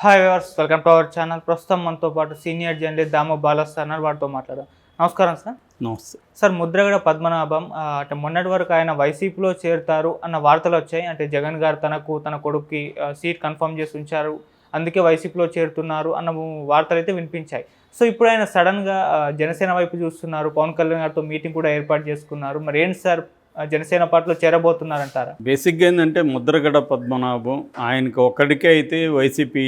Hi viewers, welcome to our channel. ప్రస్తుతం మనతో పాటు సీనియర్ జర్నలిస్ట్ దామో బాలస్ అన్నారు. వాటితో మాట్లాడదాం. నమస్కారం సార్. నమస్తే సార్, ముద్రగడ పద్మనాభం అంటే మొన్నటి వరకు ఆయన వైసీపీలో చేరుతారు అన్న వార్తలు వచ్చాయి. అంటే జగన్ గారు తన కొడుకుకి సీట్ కన్ఫర్మ్ చేసి ఉంచారు, అందుకే వైసీపీలో చేరుతున్నారు అన్న వార్తలు అయితే వినిపించాయి. సో ఇప్పుడు ఆయన సడన్గా జనసేన వైపు చూస్తున్నారు. పవన్ కళ్యాణ్ గారితో మీటింగ్ కూడా ఏర్పాటు చేసుకున్నారు. మరి ఏంటి సార్, జనసేన పార్టీలో చేరబోతున్నారంటారా? బేసిక్గా ఏంటంటే ముద్రగడ పద్మనాభం ఆయనకి ఒక్కడికే అయితే వైసీపీ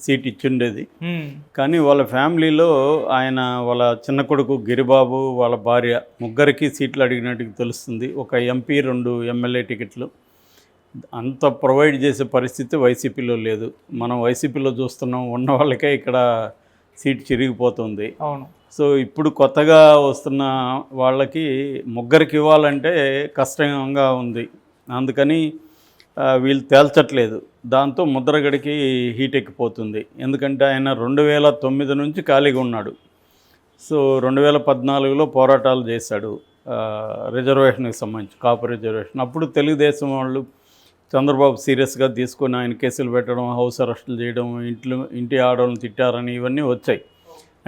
సీట్ ఇచ్చిండేది. కానీ వాళ్ళ ఫ్యామిలీలో ఆయన వాళ్ళ చిన్న కొడుకు గిరిబాబు, వాళ్ళ భార్య ముగ్గురికి సీట్లు అడిగినట్టుగా తెలుస్తుంది. ఒక ఎంపీ, 2 ఎమ్మెల్యే టికెట్లు అంత ప్రొవైడ్ చేసే పరిస్థితి వైసీపీలో లేదు. మనం వైసీపీలో చూస్తున్నాం, ఉన్న వాళ్ళకే ఇక్కడ సీట్ చిరిగిపోతుంది. అవును. సో ఇప్పుడు కొత్తగా వస్తున్న వాళ్ళకి ముగ్గురికి ఇవ్వాలంటే కష్టంగా ఉంది. అందుకని వీళ్ళు తేల్చట్లేదు. దాంతో ముద్రగడికి హీట్ ఎక్కిపోతుంది. ఎందుకంటే ఆయన 2009 నుంచి ఖాళీగా ఉన్నాడు. సో 2014లో పోరాటాలు చేశాడు రిజర్వేషన్కి సంబంధించి, కాపు రిజర్వేషన్. అప్పుడు తెలుగుదేశం వాళ్ళు చంద్రబాబు సీరియస్గా తీసుకొని ఆయన కేసులు పెట్టడం, హౌస్ అరెస్టులు చేయడం, ఇంటి ఆడవాళ్ళని తిట్టారని ఇవన్నీ వచ్చాయి.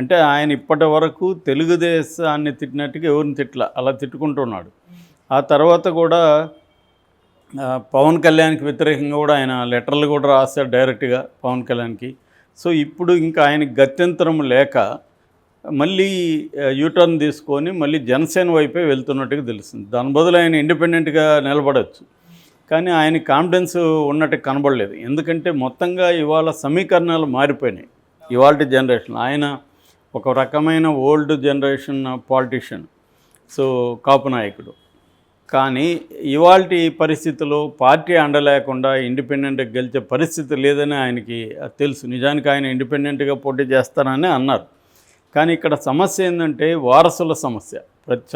అంటే ఆయన ఇప్పటి వరకు తెలుగుదేశాన్ని తిట్టినట్టుగా ఎవరిని తిట్ల, అలా తిట్టుకుంటున్నాడు. ఆ తర్వాత కూడా పవన్ కళ్యాణ్కి వ్యతిరేకంగా కూడా ఆయన లెటర్లు కూడా రాశాడు డైరెక్ట్గా పవన్ కళ్యాణ్కి. సో ఇప్పుడు ఇంకా ఆయనకి గత్యంతరం లేక మళ్ళీ యూటర్న్ తీసుకొని మళ్ళీ జనసేన వైపే వెళ్తున్నట్టుగా తెలుస్తుంది. దాని బదులు ఆయన ఇండిపెండెంట్గా నిలబడవచ్చు, కానీ ఆయన కాన్ఫిడెన్స్ ఉన్నట్టు కనబడలేదు. ఎందుకంటే మొత్తంగా ఇవాళ సమీకరణాలు మారిపోయినాయి. ఇవాళ జనరేషన్ ఆయన ఒక రకమైన ఓల్డ్ జనరేషన్ పాలిటిషియన్, సో కాపు నాయకుడు. కానీ ఇవాల్టి పరిస్థితుల్లో పార్టీ అండలేకుండా ఇండిపెండెంట్గా గెలిచే పరిస్థితి లేదని ఆయనకి తెలుసు. నిజానికి ఆయన ఇండిపెండెంట్గా పోటీ చేస్తానని అన్నారు. కానీ ఇక్కడ సమస్య ఏంటంటే వారసుల సమస్య.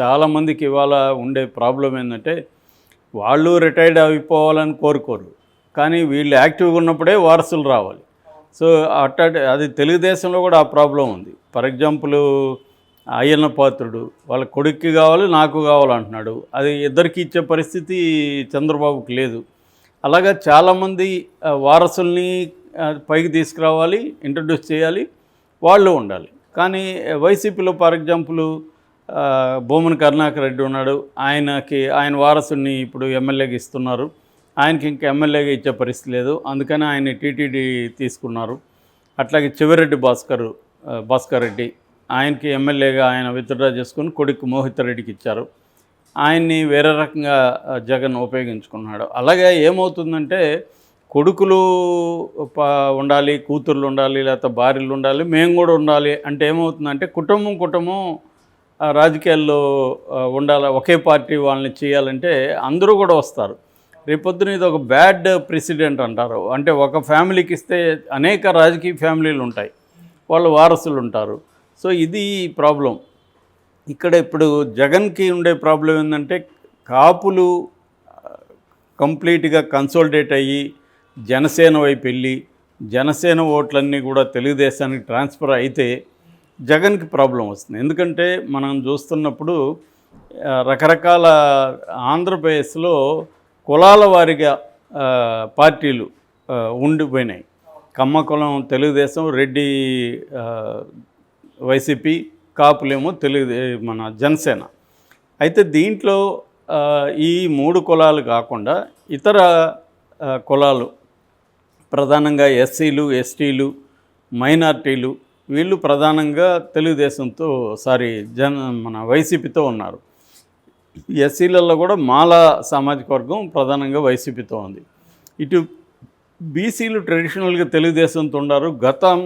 చాలామందికి ఇవాళ ఉండే ప్రాబ్లం ఏంటంటే వాళ్ళు రిటైర్డ్ అయిపోవాలని కోరుకోరు, కానీ వీళ్ళు యాక్టివ్గా ఉన్నప్పుడే వారసులు రావాలి. సో అది తెలుగుదేశంలో కూడా ఆ ప్రాబ్లం ఉంది. ఫర్ ఎగ్జాంపుల్ అయ్యన్న పాత్రుడు వాళ్ళ కొడుక్కి కావాలి, నాకు కావాలంటున్నాడు. అది ఇద్దరికి ఇచ్చే పరిస్థితి చంద్రబాబుకి లేదు. అలాగా చాలామంది వారసుల్ని పైకి తీసుకురావాలి, ఇంట్రడ్యూస్ చేయాలి, వాళ్ళు ఉండాలి. కానీ వైసీపీలో ఫర్ ఎగ్జాంపుల్ బొమ్మన కరుణాకర్ రెడ్డి ఉన్నాడు. ఆయన వారసుని ఇప్పుడు ఎమ్మెల్యేగా ఇస్తున్నారు. ఆయనకి ఇంకా ఎమ్మెల్యేగా ఇచ్చే పరిస్థితి లేదు, అందుకని ఆయన టీటీడీ తీసుకున్నారు. అట్లాగే చెవిరెడ్డి భాస్కర్ రెడ్డి ఆయనకి ఎమ్మెల్యేగా ఆయన విత్డ్రా చేసుకుని కొడుకు మోహిత్ రెడ్డికి ఇచ్చారు. ఆయన్ని వేరే రకంగా జగన్ ఉపయోగించుకున్నాడు. అలాగే ఏమవుతుందంటే కొడుకులు ఉండాలి, కూతుర్లు ఉండాలి, లేకపోతే భార్యలు ఉండాలి, మేము కూడా ఉండాలి అంటే ఏమవుతుందంటే కుటుంబం రాజకీయాల్లో ఉండాలి. ఒకే పార్టీ వాళ్ళని చేయాలంటే అందరూ కూడా వస్తారు. రేపొద్దున ఇది ఒక బ్యాడ్ ప్రెసిడెంట్ అంటారు. అంటే ఒక ఫ్యామిలీకి ఇస్తే అనేక రాజకీయ ఫ్యామిలీలు ఉంటాయి, వాళ్ళు వారసులు ఉంటారు. సో ఇది ప్రాబ్లం. ఇక్కడ ఇప్పుడు జగన్కి ఉండే ప్రాబ్లం ఏంటంటే కాపులు కంప్లీట్గా కన్సోలిడేట్ అయ్యి జనసేన వైపు వెళ్ళి జనసేన ఓట్లన్నీ కూడా తెలుగుదేశానికి ట్రాన్స్ఫర్ అయితే జగన్కి ప్రాబ్లం వస్తుంది. ఎందుకంటే మనం చూస్తున్నప్పుడు రకరకాల ఆంధ్రప్రదేశ్లో కులాల వారిగా పార్టీలు ఉండిపోయినాయి. కమ్మ కులం తెలుగుదేశం, రెడ్డి వైసీపీ, కాపులేమో మన జనసేన. అయితే దీంట్లో ఈ 3 కులాలు కాకుండా ఇతర కులాలు ప్రధానంగా ఎస్సీలు, ఎస్టీలు, మైనార్టీలు వీళ్ళు ప్రధానంగా తెలుగుదేశంతో మన వైసీపీతో ఉన్నారు. ఎస్సీలలో కూడా మాల సామాజిక వర్గం ప్రధానంగా వైసీపీతో ఉంది. ఇటు బీసీలు ట్రెడిషనల్గా తెలుగుదేశంతో ఉన్నారు. గతం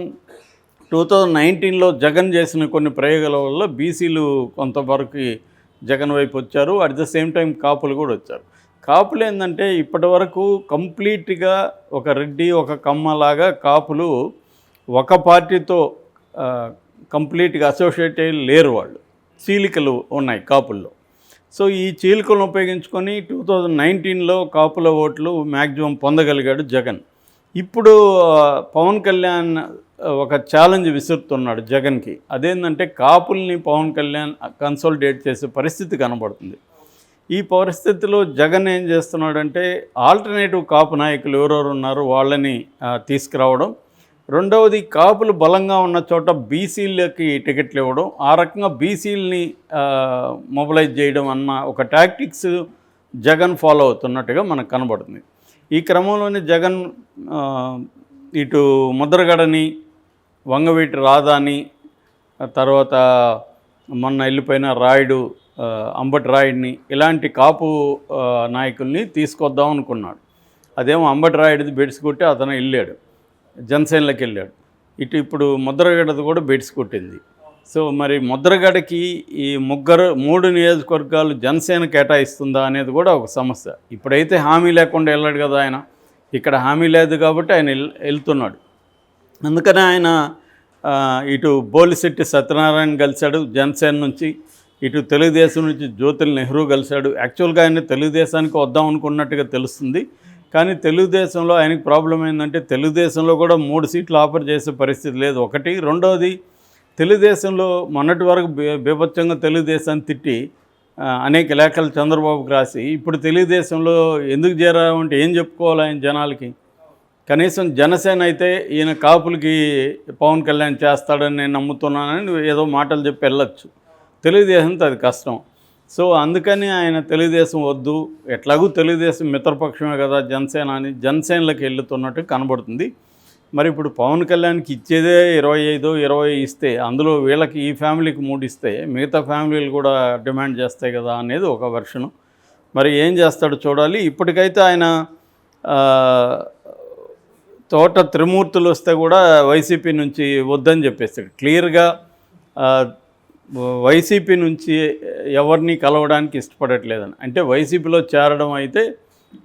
2019లో జగన్ చేసిన కొన్ని ప్రయోగాల వల్ల బీసీలు కొంతవరకు జగన్ వైపు వచ్చారు. అట్ ద సేమ్ టైం కాపులు కూడా వచ్చారు. కాపులు ఏంటంటే ఇప్పటి వరకు కంప్లీట్గా ఒక రెడ్డి, ఒక కమ్మలాగా కాపులు ఒక పార్టీతో కంప్లీట్గా అసోసియేట్ లేరు. వాళ్ళు చీలికలు ఉన్నాయి కాపుల్లో. సో ఈ చీలికలను ఉపయోగించుకొని 2019లో కాపుల ఓట్లు మ్యాక్సిమం పొందగలిగాడు జగన్. ఇప్పుడు పవన్ కళ్యాణ్ ఒక ఛాలెంజ్ విసురుతున్నాడు జగన్కి. అదేంటంటే కాపుల్ని పవన్ కళ్యాణ్ కన్సోలిడేట్ చేసే పరిస్థితి కనబడుతుంది. ఈ పరిస్థితిలో జగన్ ఏం చేస్తున్నాడంటే ఆల్టర్నేటివ్ కాపు నాయకులు ఎవరెవరు ఉన్నారో వాళ్ళని తీసుకురావడం, రెండవది కాపులు బలంగా ఉన్న చోట బీసీలకి టికెట్లు ఇవ్వడం, ఆ రకంగా బీసీలని మొబిలైజ్ చేయడం అన్న ఒక టాక్టిక్స్ జగన్ ఫాలో అవుతున్నట్టుగా మనకు కనబడుతుంది. ఈ క్రమంలోనే జగన్ ఇటు ముద్రగడని, వంగవీటి రాధాని, తర్వాత మొన్న వెళ్ళిపోయిన రాయుడు, అంబటి రాయుడిని, ఇలాంటి కాపు నాయకుల్ని తీసుకొద్దాం అనుకున్నాడు. అదేమో అంబటి రాయుడిది బెడ్స్ కొట్టి అతను వెళ్ళాడు, జనసేనలోకి వెళ్ళాడు. ఇప్పుడు ముద్రగడది కూడా బెడ్స్ కొట్టింది. సో మరి ముద్రగడకి ఈ 3 నియోజకవర్గాలు జనసేన కేటాయిస్తుందా అనేది కూడా ఒక సమస్య. ఇప్పుడైతే హామీ లేకుండా వెళ్ళాడు కదా ఆయన, ఇక్కడ హామీ లేదు కాబట్టి ఆయన వెళ్తున్నాడు. అందుకని ఆయన ఇటు బోలిశెట్టి సత్యనారాయణ కలిశాడు జనసేన నుంచి, ఇటు తెలుగుదేశం నుంచి జ్యోతుల నెహ్రూ కలిశాడు. యాక్చువల్గా ఆయన తెలుగుదేశానికి వద్దాం అనుకున్నట్టుగా తెలుస్తుంది. కానీ తెలుగుదేశంలో ఆయనకి ప్రాబ్లం ఏంటంటే తెలుగుదేశంలో కూడా 3 సీట్లు ఆఫర్ చేసే పరిస్థితి లేదు, ఒకటి. రెండవది, తెలుగుదేశంలో మొన్నటి వరకు బీభత్సంగా తెలుగుదేశాన్ని తిట్టి అనేక లేఖలు చంద్రబాబుకి రాసి ఇప్పుడు తెలుగుదేశంలో ఎందుకు చేరామంటే ఏం చెప్పుకోవాలి ఆయన జనాలకి? కనీసం జనసేన అయితే ఈయన కాపులకి పవన్ కళ్యాణ్ చేస్తాడని నేను నమ్ముతున్నానని ఏదో మాటలు చెప్పి వెళ్ళొచ్చు. తెలుగుదేశంతో అది కష్టం. సో అందుకని ఆయన తెలుగుదేశం వద్దు, ఎట్లాగూ తెలుగుదేశం మిత్రపక్షమే కదా జనసేన అని జనసేనలోకి వెళ్తున్నట్టు కనబడుతుంది. మరి ఇప్పుడు పవన్ కళ్యాణ్కి ఇచ్చేదే 25-20 ఇస్తే, అందులో వీళ్ళకి ఈ ఫ్యామిలీకి 3 ఇస్తే మిగతా ఫ్యామిలీలు కూడా డిమాండ్ చేస్తాయి కదా అనేది ఒక వెర్షను. మరి ఏం చేస్తాడో చూడాలి. ఇప్పటికైతే ఆయన తోట త్రిమూర్తులు వస్తే కూడా వైసీపీ నుంచి వద్దని చెప్పేస్తాడు క్లియర్గా. వైసీపీ నుంచి ఎవరిని కలవడానికి ఇష్టపడట్లేదని, అంటే వైసీపీలో చేరడం అయితే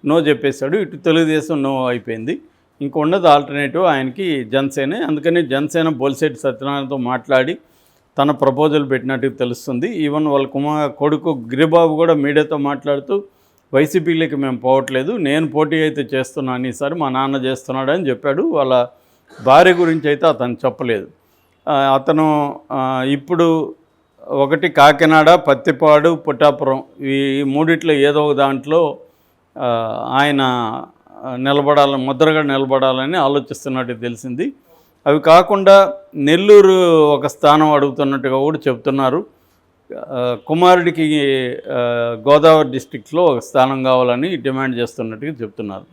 నో చెప్పేశాడు. ఇటు తెలుగుదేశం నో అయిపోయింది. ఇంకొన్నది ఆల్టర్నేటివ్ ఆయనకి జనసేనే. అందుకని జనసేన బోలిశెట్టి సత్యనారాయణతో మాట్లాడి తన ప్రపోజల్ పెట్టినట్టు తెలుస్తుంది. ఈవెన్ వాళ్ళ కొడుకు గిరిబాబు కూడా మీడియాతో మాట్లాడుతూ వైసీపీలోకి మేము పోవట్లేదు, నేను పోటీ అయితే చేస్తున్నాను ఈసారి, మా నాన్న చేస్తున్నాడు అని చెప్పాడు. వాళ్ళ భార్య గురించి అయితే అతను చెప్పలేదు. అతను ఇప్పుడు ఒకటి కాకినాడ, పత్తిపాడు, పుట్టాపురం, ఈ 3 ఏదో ఒక దాంట్లో ఆయన ముద్రగడ నిలబడాలని ఆలోచిస్తున్నట్టు తెలిసింది. అవి కాకుండా నెల్లూరు ఒక స్థానం అడుగుతున్నట్టుగా కూడా చెప్తున్నారు. కుమారుడికి గోదావరి డిస్ట్రిక్ట్లో ఒక స్థానం కావాలని డిమాండ్ చేస్తున్నట్టుగా చెప్తున్నారు.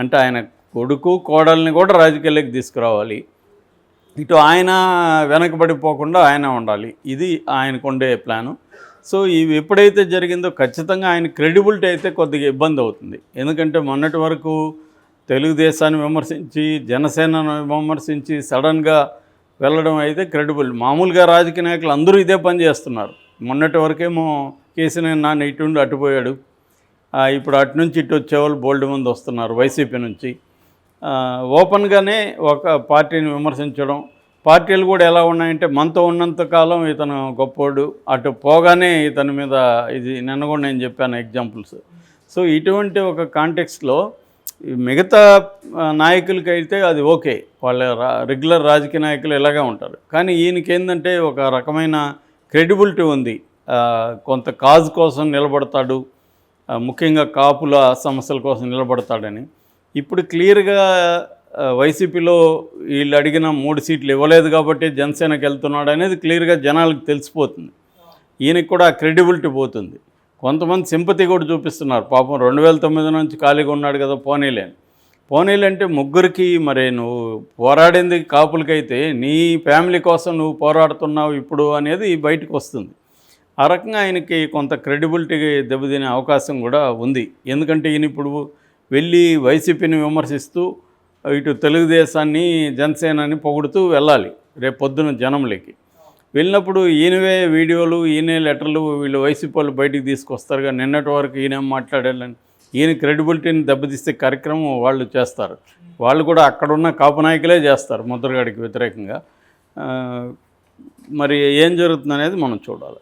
అంటే ఆయన కొడుకు కోడల్ని కూడా రాజకీయాల్లోకి తీసుకురావాలి, ఇటు ఆయన వెనకబడిపోకుండా ఆయన ఉండాలి, ఇది ఆయనకుండే ప్లాను. సో ఇవి ఎప్పుడైతే జరిగిందో ఖచ్చితంగా ఆయన క్రెడిబిలిటీ అయితే కొద్దిగా ఇబ్బంది అవుతుంది. ఎందుకంటే మొన్నటి వరకు తెలుగుదేశాన్ని విమర్శించి జనసేనను విమర్శించి సడన్గా వెళ్ళడం అయితే క్రెడిబుల్. మామూలుగా రాజకీయ నాయకులు అందరూ ఇదే పని చేస్తున్నారు. మొన్నటి వరకేమో కేసీఆర్ నాన్న ఇటుండి అటుపోయాడు, ఇప్పుడు అటు నుంచి ఇటు వచ్చేవాళ్ళు బోల్డ్ మంది వస్తున్నారు వైసీపీ నుంచి. ఓపెన్గానే ఒక పార్టీని విమర్శించడం. పార్టీలు కూడా ఎలా ఉన్నాయంటే మనతో ఉన్నంతకాలం ఇతను గొప్పోడు, అటు పోగానే ఇతని మీద ఇది నిన్న కూడా నేను చెప్పాను ఎగ్జాంపుల్స్. సో ఇటువంటి ఒక కాంటెక్స్ట్లో మిగతా నాయకులకైతే అది ఓకే, వాళ్ళ రెగ్యులర్ రాజకీయ నాయకులు ఇలాగే ఉంటారు. కానీ ఈయనకి ఏంటంటే ఒక రకమైన క్రెడిబిలిటీ ఉంది, కొంత కాజ్ కోసం నిలబడతాడు, ముఖ్యంగా కాపుల సమస్యల కోసం నిలబడతాడని. ఇప్పుడు క్లియర్గా వైసీపీలో వీళ్ళు అడిగిన 3 సీట్లు ఇవ్వలేదు కాబట్టి జనసేనకి వెళ్తున్నాడు అనేది క్లియర్గా జనాలకు తెలిసిపోతుంది. ఈయనకి కూడా క్రెడిబిలిటీ పోతుంది. కొంతమంది సింపతి కూడా చూపిస్తున్నారు, పాపం 2009 నుంచి ఖాళీగా ఉన్నాడు కదా పోనీలే అంటే ముగ్గురికి మరి నువ్వు పోరాడింది కాపులకైతే నీ ఫ్యామిలీ కోసం నువ్వు పోరాడుతున్నావు ఇప్పుడు అనేది బయటకు వస్తుంది. ఆ రకంగా ఆయనకి కొంత క్రెడిబిలిటీ దెబ్బతినే అవకాశం కూడా ఉంది. ఎందుకంటే ఈయన ఇప్పుడు వెళ్ళి వైసీపీని విమర్శిస్తూ ఇటు తెలుగుదేశాన్ని జనసేనని పొగుడుతూ వెళ్ళాలి రేపు పొద్దున జనంలోకి. వెళ్ళినప్పుడు ఈయనవే వీడియోలు, ఈయనే లెటర్లు వీళ్ళు వైసీపీ వాళ్ళు బయటికి తీసుకొస్తారు. కానీ నిన్నటి వరకు ఈయనేం మాట్లాడాలని ఈయన క్రెడిబిలిటీని దెబ్బతీసే కార్యక్రమం వాళ్ళు చేస్తారు. వాళ్ళు కూడా అక్కడున్న కాపు నాయకులే చేస్తారు ముద్రగడికి వ్యతిరేకంగా. మరి ఏం జరుగుతుంది అనేది మనం చూడాలి.